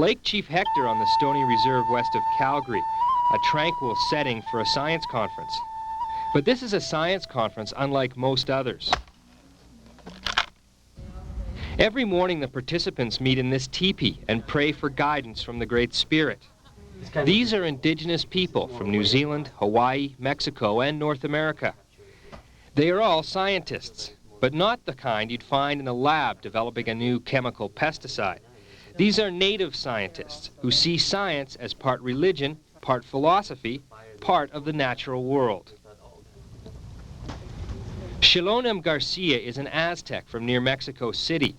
Lake Chief Hector on the Stony Reserve west of Calgary, a tranquil setting for a science conference. But this is a science conference unlike most others. Every morning the participants meet in this teepee and pray for guidance from the Great Spirit. These are Indigenous people from New Zealand, Hawaii, Mexico, and North America. They are all scientists, but not the kind you'd find in a lab developing a new chemical pesticide. These are native scientists who see science as part religion, part philosophy, part of the natural world. Shilonem Garcia is an Aztec from near Mexico City.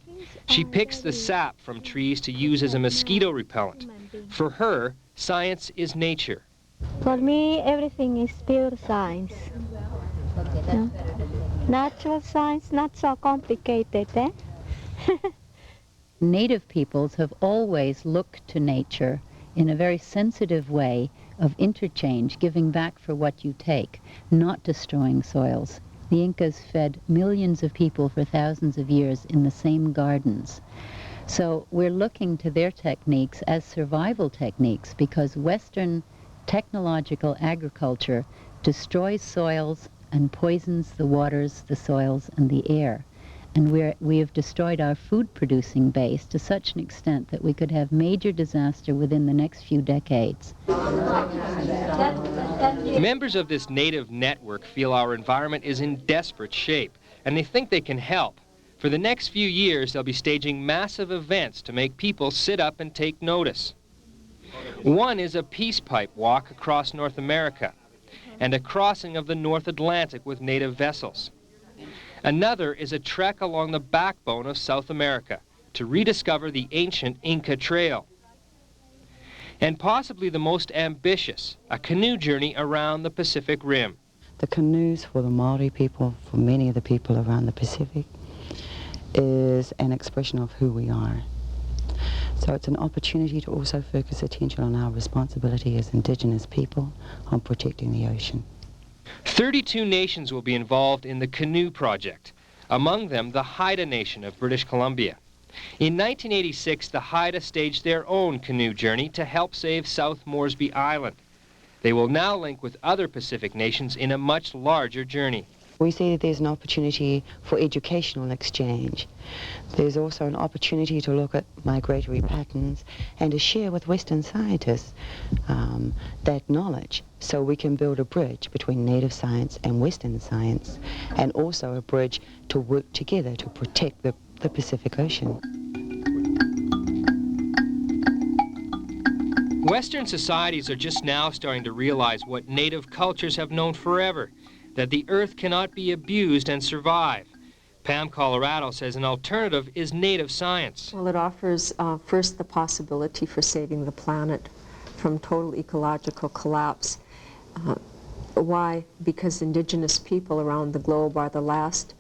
She picks the sap from trees to use as a mosquito repellent. For her, science is nature. For me, everything is pure science. No? Natural science, not so complicated, eh? Native peoples have always looked to nature in a very sensitive way of interchange, giving back for what you take, not destroying soils. The Incas fed millions of people for thousands of years in the same gardens. So we're looking to their techniques as survival techniques because Western technological agriculture destroys soils and poisons the waters, the soils, and the air. And we have destroyed our food-producing base to such an extent that we could have major disaster within the next few decades. Members of this native network feel our environment is in desperate shape, and they think they can help. For the next few years, they'll be staging massive events to make people sit up and take notice. One is a peace pipe walk across North America, and a crossing of the North Atlantic with native vessels. Another is a trek along the backbone of South America to rediscover the ancient Inca Trail. And possibly the most ambitious, a canoe journey around the Pacific Rim. The canoes for the Maori people, for many of the people around the Pacific, is an expression of who we are. So it's an opportunity to also focus attention on our responsibility as Indigenous people on protecting the ocean. 32 nations will be involved in the canoe project, among them the Haida Nation of British Columbia. In 1986, the Haida staged their own canoe journey to help save South Moresby Island. They will now link with other Pacific nations in a much larger journey. We see that there's an opportunity for educational exchange. There's also an opportunity to look at migratory patterns and to share with Western scientists that knowledge, so we can build a bridge between native science and Western science, and also a bridge to work together to protect the Pacific Ocean. Western societies are just now starting to realize what native cultures have known forever, that the earth cannot be abused and survive. Pam Colorado says an alternative is native science. Well, it offers first the possibility for saving the planet from total ecological collapse. Why? Because Indigenous people around the globe are the last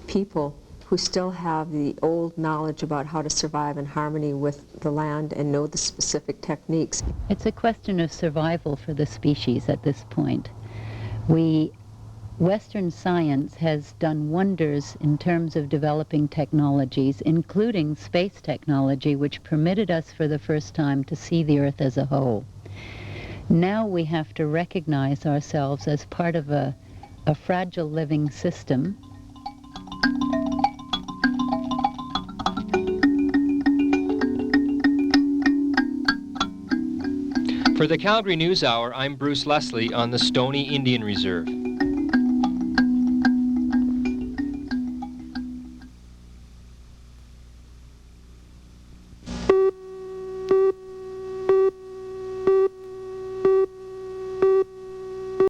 people who still have the old knowledge about how to survive in harmony with the land and know the specific techniques. It's a question of survival for the species at this point. Western science has done wonders in terms of developing technologies, including space technology, which permitted us for the first time to see the Earth as a whole. Now we have to recognize ourselves as part of a fragile living system. For the Calgary News Hour, I'm Bruce Leslie on the Stony Indian Reserve.